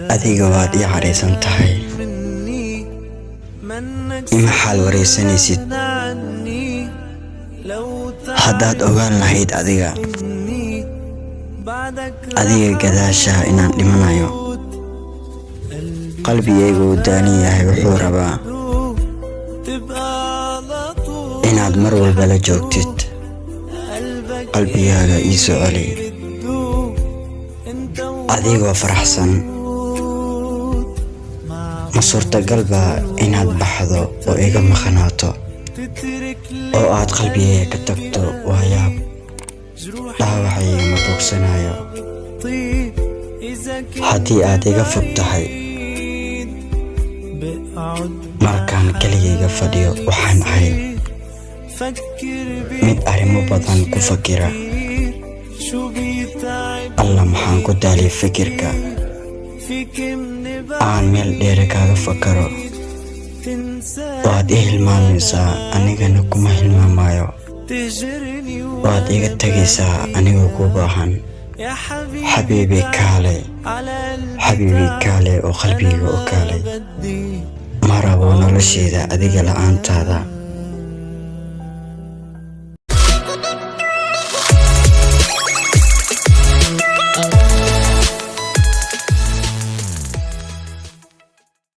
adiga waad ii caraysan tahay ima xaal wareysanaysid haddaad ogaan lahayd adiga gadaasha inaan dhimanayo qalbigaygu daani yahay wuxuu rabaa inaad mar walba la joogtid qalbigaaga ii soo celi adigoo faraxsan ma suurtagal baa inaad baxdo oo iga maqnaato oo aad qalbigayga ka tagto waa yaab dhaawacayga ma bogsanayo haddii aad iga fog tahay markaan keligayga fadhiyo waxaan ahay mid arrimo badan ku fakira alla maxaan ku daaliy fikirka aan meel dheere kaaga fakaro waad ii hilmaamaysaa anigana kuma hilmaamayo waad iga tegaysaa anigoo ku baahan xabiibi kaale oo qalbigayga oo kaalay ma rabo nolosheeda adiga la'aantaada